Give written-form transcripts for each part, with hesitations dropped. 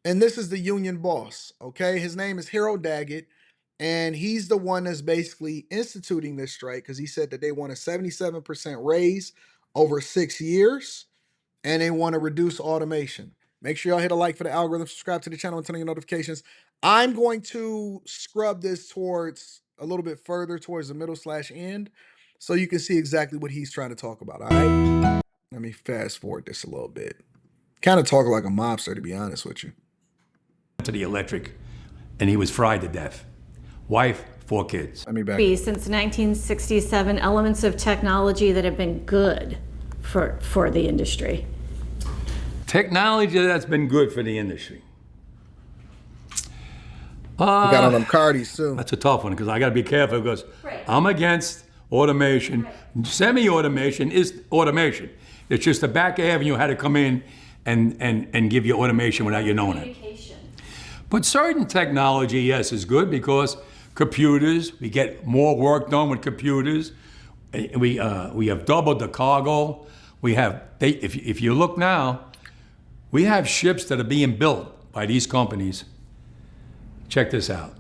And this is the union boss. Okay, his name is Hero Daggett, and he's the one that's basically instituting this strike because he said that they want a 77% raise over 6 years, and they want to reduce automation. Make sure y'all hit a like for the algorithm, subscribe to the channel, and turn on your notifications. I'm going to scrub this towards a little bit further towards the middle slash end so you can see exactly what he's trying to talk about. All right. Let me fast forward this a little bit. Kind of talk like a mobster, to be honest with you. To the electric, and he was fried to death. Wife, 4 kids. Let me back. Since 1967, elements of technology that have been good for the industry. Technology that's been good for the industry. You got on them Cardis too. That's a tough one because I got to be careful because I'm against automation. Semi-automation is automation. It's just the back avenue had to come in and give you automation without you knowing it. But certain technology, yes, is good because computers, we get more work done with computers. We have doubled the cargo. We have, if you look now, we have ships that are being built by these companies. Check this out.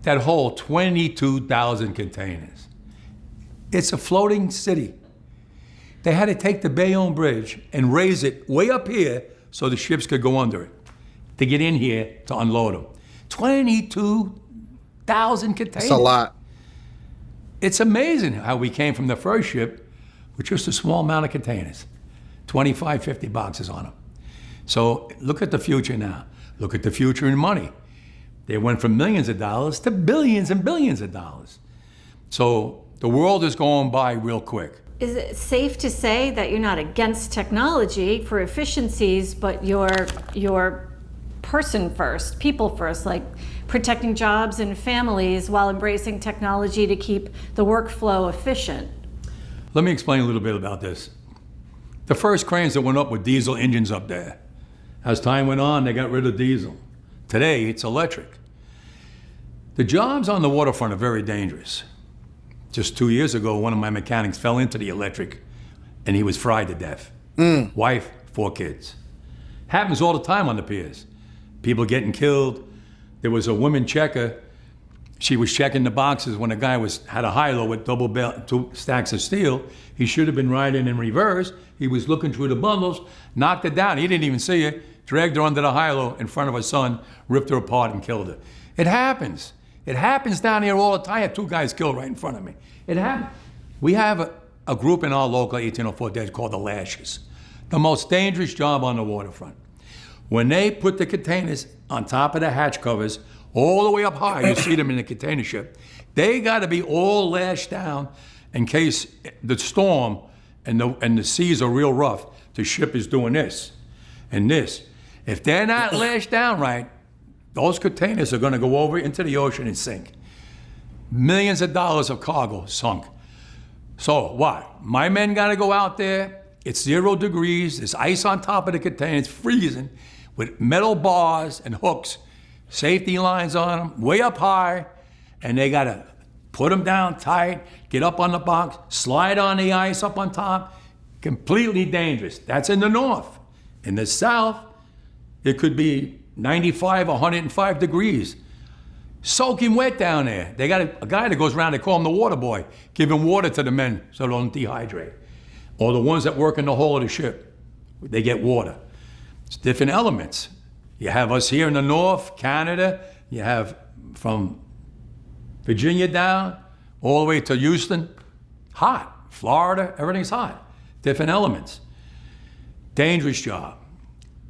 That whole 22,000 containers. It's a floating city. They had to take the Bayonne Bridge and raise it way up here so the ships could go under it to get in here to unload them. 22,000 containers. That's a lot. It's amazing how we came from the first ship with just a small amount of containers, 25, 50 boxes on them. So look at the future now. Look at the future in money. They went from millions of dollars to billions and billions of dollars. So the world is going by real quick. Is it safe to say that you're not against technology for efficiencies, but you're person first, people first, like protecting jobs and families while embracing technology to keep the workflow efficient? Let me explain a little bit about this. The first cranes that went up with diesel engines up there. As time went on, they got rid of diesel. Today, it's electric. The jobs on the waterfront are very dangerous. Just 2 years ago, one of my mechanics fell into the electric and he was fried to death. Wife, 4 kids. Happens all the time on the piers. People getting killed. There was a woman checker. She was checking the boxes when a guy had a high-low with 2 stacks of steel. He should have been riding in reverse. He was looking through the bundles, knocked her down. He didn't even see her, dragged her under the high-low in front of her son, ripped her apart and killed her. It happens. It happens down here all the time. I had 2 guys killed right in front of me. It happened. We have a group in our local 1804 Dead called the Lashes. The most dangerous job on the waterfront. When they put the containers on top of the hatch covers, all the way up high, you see them in the container ship, they gotta be all lashed down in case the storm and the seas are real rough. The ship is doing this and this. If they're not lashed down right, those containers are gonna go over into the ocean and sink. Millions of dollars of cargo sunk. So what? My men gotta go out there, it's 0 degrees, there's ice on top of the container, it's freezing, with metal bars and hooks, safety lines on them, way up high, and they gotta put them down tight, get up on the box, slide on the ice up on top. Completely dangerous. That's in the north. In the south, it could be 95, 105 degrees. Soaking wet down there. They got a guy that goes around, they call him the water boy, giving water to the men so they don't dehydrate. Or the ones that work in the hull of the ship, they get water. It's different elements. You have us here in the north, Canada, you have from Virginia down, all the way to Houston, hot. Florida, everything's hot. Different elements. Dangerous job.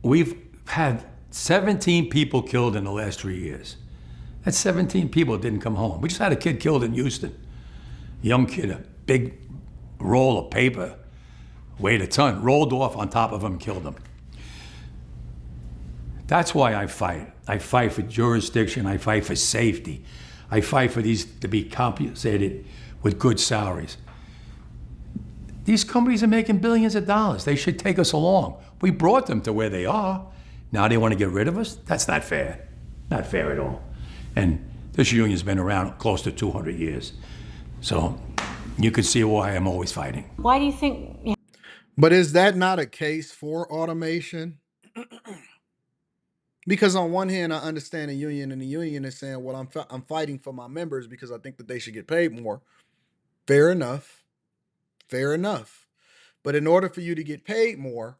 We've had 17 people killed in the last 3 years. That's 17 people that didn't come home. We just had a kid killed in Houston. Young kid, a big roll of paper, weighed a ton, rolled off on top of him, killed him. That's why I fight. I fight for jurisdiction, I fight for safety. I fight for these to be compensated with good salaries. These companies are making billions of dollars. They should take us along. We brought them to where they are. Now they want to get rid of us? That's not fair. Not fair at all. And this union's been around close to 200 years. So you can see why I'm always fighting. Why do you think? Yeah. But is that not a case for automation? Because on one hand, I understand the union, and the union is saying, "Well, I'm fighting for my members because I think that they should get paid more." Fair enough. Fair enough. But in order for you to get paid more,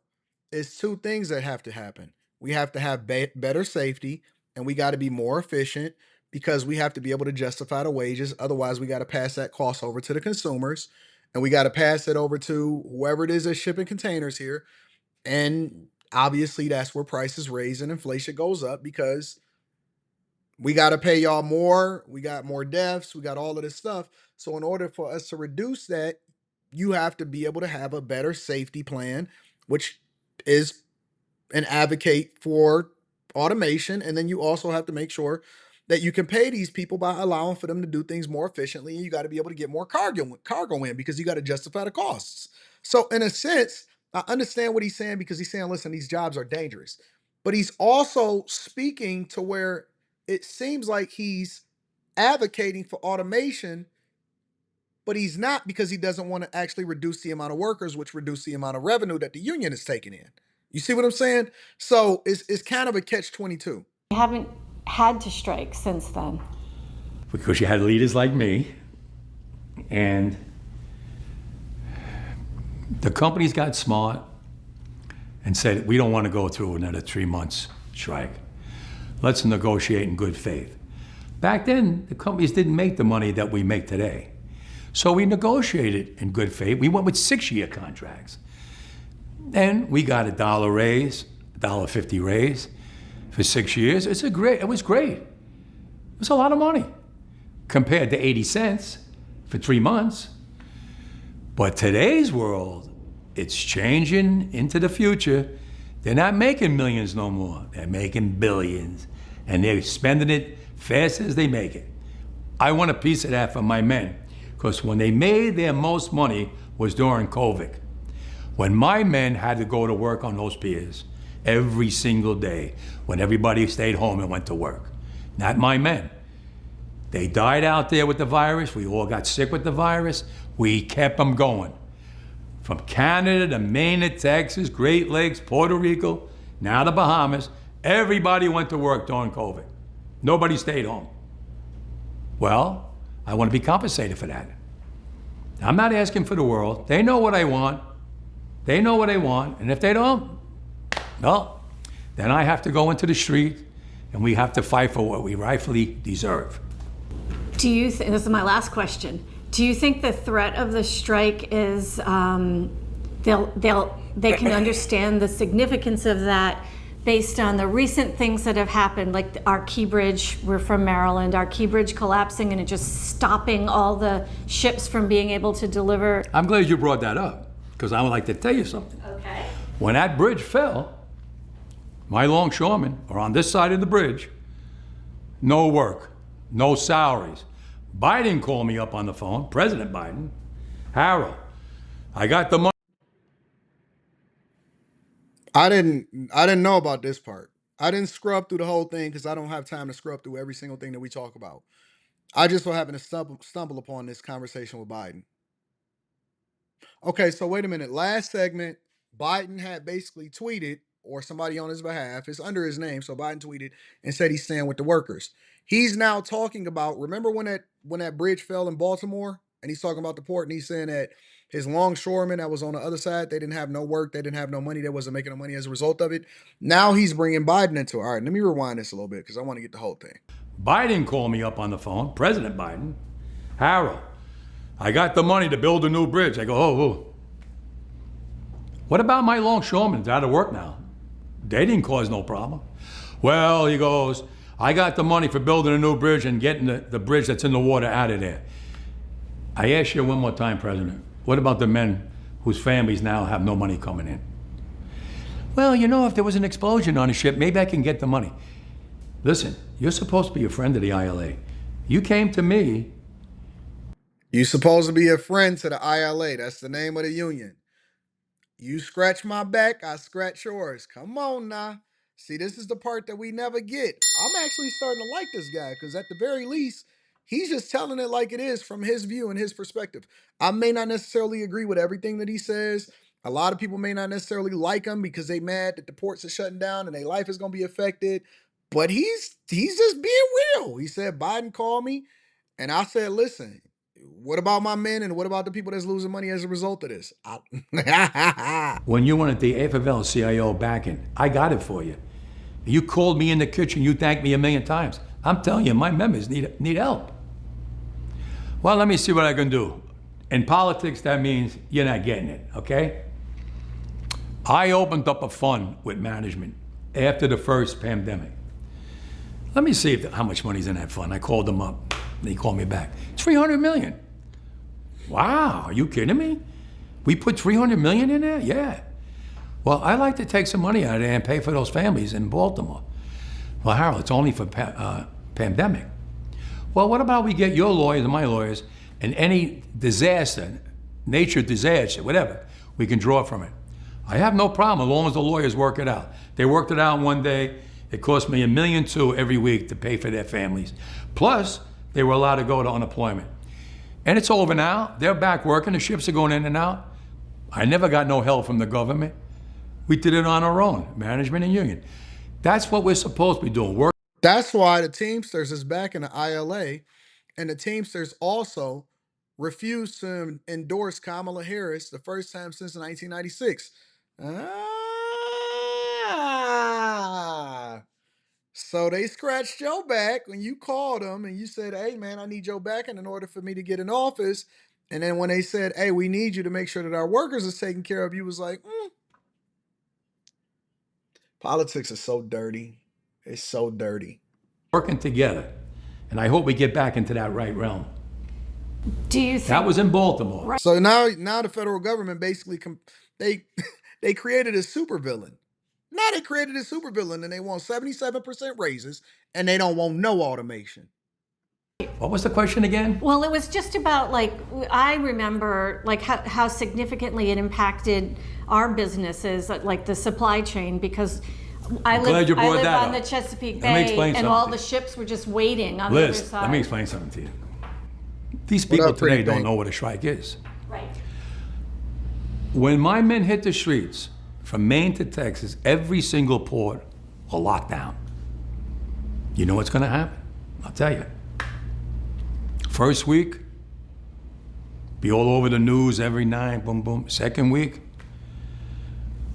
it's two things that have to happen. We have to have better safety, and we got to be more efficient because we have to be able to justify the wages. Otherwise, we got to pass that cost over to the consumers, and we got to pass it over to whoever it is that's shipping containers here. And obviously, that's where prices raise and inflation goes up because we got to pay y'all more. We got more deaths. We got all of this stuff. So, in order for us to reduce that, you have to be able to have a better safety plan, which is and advocate for automation. And then you also have to make sure that you can pay these people by allowing for them to do things more efficiently. And you got to be able to get more cargo in because you got to justify the costs. So, in a sense, I understand what he's saying because he's saying, listen, these jobs are dangerous. But he's also speaking to where it seems like he's advocating for automation, but he's not because he doesn't want to actually reduce the amount of workers, which reduce the amount of revenue that the union is taking in. You see what I'm saying? So it's kind of a catch 22. You haven't had to strike since then. Because you had leaders like me, and the companies got smart and said, we don't want to go through another 3 months strike. Let's negotiate in good faith. Back then, the companies didn't make the money that we make today. So we negotiated in good faith. We went with 6-year contracts. And we got $1 raise, $1.50 raise for 6 years. It was great. It was a lot of money compared to 80 cents for 3 months. But today's world, it's changing into the future. They're not making millions no more. They're making billions. And they're spending it fast as they make it. I want a piece of that for my men. Because when they made their most money was during COVID. When my men had to go to work on those piers every single day, when everybody stayed home and went to work. Not my men. They died out there with the virus. We all got sick with the virus. We kept them going. From Canada to Maine to Texas, Great Lakes, Puerto Rico, now the Bahamas, everybody went to work during COVID. Nobody stayed home. Well, I want to be compensated for that. I'm not asking for the world. They know what I want. They know what I want. And if they don't, well, then I have to go into the street and we have to fight for what we rightfully deserve. Do you think, this is my last question, do you think the threat of the strike is, they can understand the significance of that based on the recent things that have happened, like our Key Bridge, we're from Maryland, our Key Bridge collapsing and it just stopping all the ships from being able to deliver? I'm glad you brought that up, because I would like to tell you something. Okay. When that bridge fell, my longshoremen are on this side of the bridge, no work, no salaries. Biden called me up on the phone, President Biden. Harold, I got the money. I didn't know about this part. I didn't scrub through the whole thing because I don't have time to scrub through every single thing that we talk about. I just so happened to stumble upon this conversation with Biden. Okay, so wait a minute. Last segment, Biden had basically tweeted, or somebody on his behalf, it's under his name. So Biden tweeted and said he's staying with the workers. He's now talking about, remember when that bridge fell in Baltimore? And he's talking about the port and he's saying that his longshoremen that was on the other side, they didn't have no work, they didn't have no money, they wasn't making no money as a result of it. Now he's bringing Biden into it. All right, let me rewind this a little bit because I want to get the whole thing. Biden called me up on the phone, President Biden. Harold, I got the money to build a new bridge. I go, oh. What about my longshoremen? They're out of work now. They didn't cause no problem. Well, he goes, I got the money for building a new bridge and getting the bridge that's in the water out of there. I ask you one more time, President, what about the men whose families now have no money coming in? Well, if there was an explosion on a ship, maybe I can get the money. Listen, you're supposed to be a friend of the ILA. You came to me. You supposed to be a friend to the ILA. That's the name of the union. You scratch my back, I scratch yours. Come on now. See, this is the part that we never get. I'm actually starting to like this guy because at the very least, he's just telling it like it is from his view and his perspective. I may not necessarily agree with everything that he says, A lot of people may not necessarily like him because they mad that the ports are shutting down and their life is going to be affected. But he's just being real. He said Biden called me, and I said, listen, what about my men and what about the people that's losing money as a result of this? When you wanted the AFL CIO backing, I got it for you. You called me in the kitchen, you thanked me a million times. I'm telling you, my members need help. Well, let me see what I can do. In politics, that means you're not getting it, okay? I opened up a fund with management after the first pandemic. Let me see how much money's in that fund. I called them up. They called me back. It's $300 million. Wow, are you kidding me? We put $300 million in there? Yeah. Well, I'd like to take some money out of there and pay for those families in Baltimore. Well, Harold, it's only for pandemic. Well, what about we get your lawyers and my lawyers, and any disaster, nature disaster, whatever, we can draw from it. I have no problem as long as the lawyers work it out. They worked it out in one day. It cost me $1.2 million every week to pay for their families. Plus, they were allowed to go to unemployment. And it's over now. They're back working. The ships are going in and out. I never got no help from the government. We did it on our own, management and union. That's what we're supposed to be doing. Work. That's why the Teamsters is back in the ILA, and the Teamsters also refused to endorse Kamala Harris the first time since 1996. So they scratched your back when you called them and you said, hey, man, I need your backing in order for me to get in office. And then when they said, hey, we need you to make sure that our workers are taken care of, you was like, Politics is so dirty. It's so dirty. Working together. And I hope we get back into that right realm. Do you think that was in Baltimore? Right. So now the federal government basically they they created a supervillain. Now they created a supervillain and they want 77% raises and they don't want no automation. What was the question again? Well, it was just about, like, I remember, like, how significantly it impacted our businesses, like the supply chain, because I live on the Chesapeake Bay, and all the ships were just waiting on the other side. Let me explain something to you. These people today don't know what a strike is. Right. When my men hit the streets, from Maine to Texas, every single port will lock down. You know what's going to happen? I'll tell you. First week, be all over the news every night, boom, boom. Second week,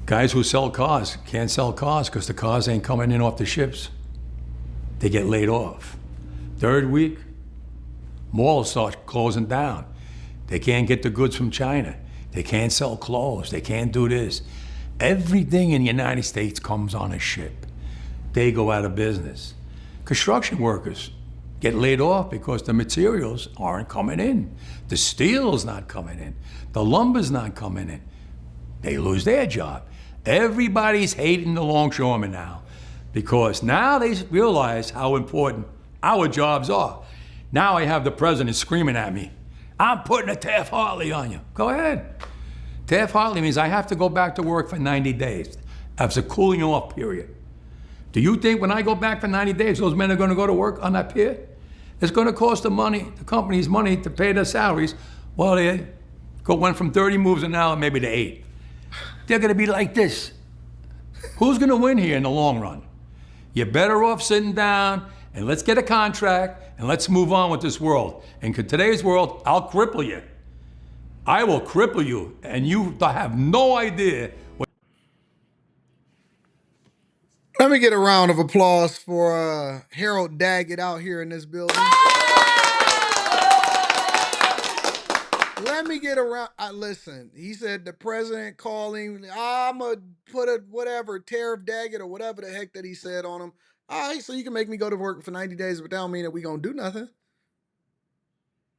guys who sell cars can't sell cars because the cars ain't coming in off the ships. They get laid off. Third week, malls start closing down. They can't get the goods from China. They can't sell clothes. They can't do this. Everything in the United States comes on a ship. They go out of business. Construction workers get laid off because the materials aren't coming in. The steel's not coming in. The lumber's not coming in. They lose their job. Everybody's hating the longshoremen now because now they realize how important our jobs are. Now I have the president screaming at me, I'm putting a Taft-Hartley on you. Go ahead. Taft-Hartley means I have to go back to work for 90 days. That's a cooling off period. Do you think when I go back for 90 days, those men are going to go to work on that pier? It's going to cost the company's money to pay their salaries. Well, they went from 30 moves an hour maybe to 8. They're going to be like this. Who's going to win here in the long run? You're better off sitting down and let's get a contract and let's move on with this world. And in today's world, I'll cripple you. I will cripple you, and you have no idea. Let me get a round of applause for Harold Daggett out here in this building. Let me get around. Listen, he said the president calling, I'm going to put a whatever, tariff Daggett or whatever the heck that he said on him. All right, so you can make me go to work for 90 days, but that don't mean that we going to do nothing.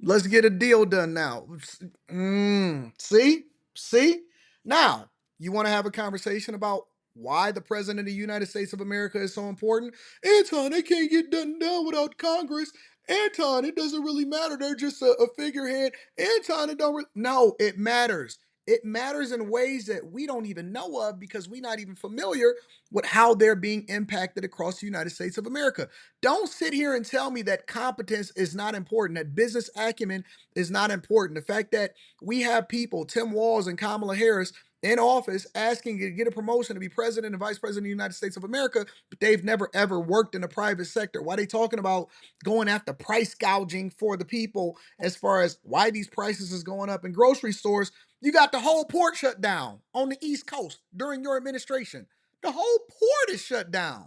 Let's get a deal done now. See? Now, you want to have a conversation about why the president of the United States of America is so important? Anton, they can't get done without Congress. Anton, it doesn't really matter. They're just a figurehead. Anton, no, it matters. It matters in ways that we don't even know of because we're not even familiar with how they're being impacted across the United States of America. Don't sit here and tell me that competence is not important, that business acumen is not important. The fact that we have people, Tim Walz and Kamala Harris, in office asking to get a promotion to be president and vice president of the United States of America, but they've never ever worked in the private sector. Why they talking about going after price gouging for the people as far as why these prices is going up in grocery stores? You got the whole port shut down on the East Coast during your administration. The whole port is shut down.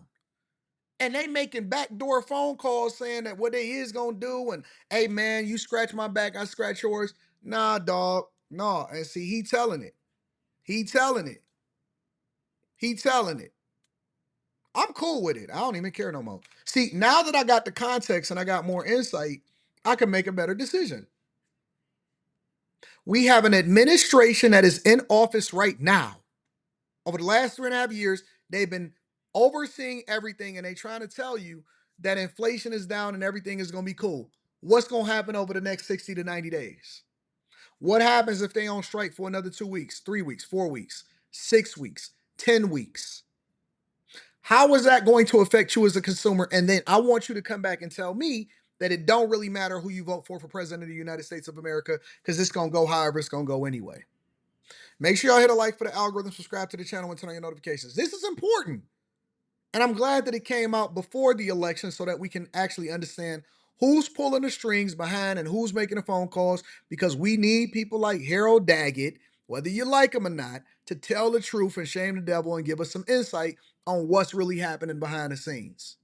And they making backdoor phone calls saying that what they is gonna do, and hey man, you scratch my back, I scratch yours. Nah, dog. No. And see, he telling it. He telling it. He telling it. I'm cool with it. I don't even care no more. See, now that I got the context and I got more insight, I can make a better decision. We have an administration that is in office right now. Over the last 3.5 years, they've been overseeing everything and they trying to tell you that inflation is down and everything is going to be cool. What's going to happen over the next 60 to 90 days? What happens if they on strike for another 2 weeks, 3 weeks, 4 weeks, 6 weeks, 10 weeks? How is that going to affect you as a consumer? And then I want you to come back and tell me that it don't really matter who you vote for president of the United States of America, because it's going to go however it's going to go anyway. Make sure y'all hit a like for the algorithm, subscribe to the channel, and turn on your notifications. This is important. And I'm glad that it came out before the election so that we can actually understand who's pulling the strings behind and who's making the phone calls, because we need people like Harold Daggett, whether you like him or not, to tell the truth and shame the devil and give us some insight on what's really happening behind the scenes.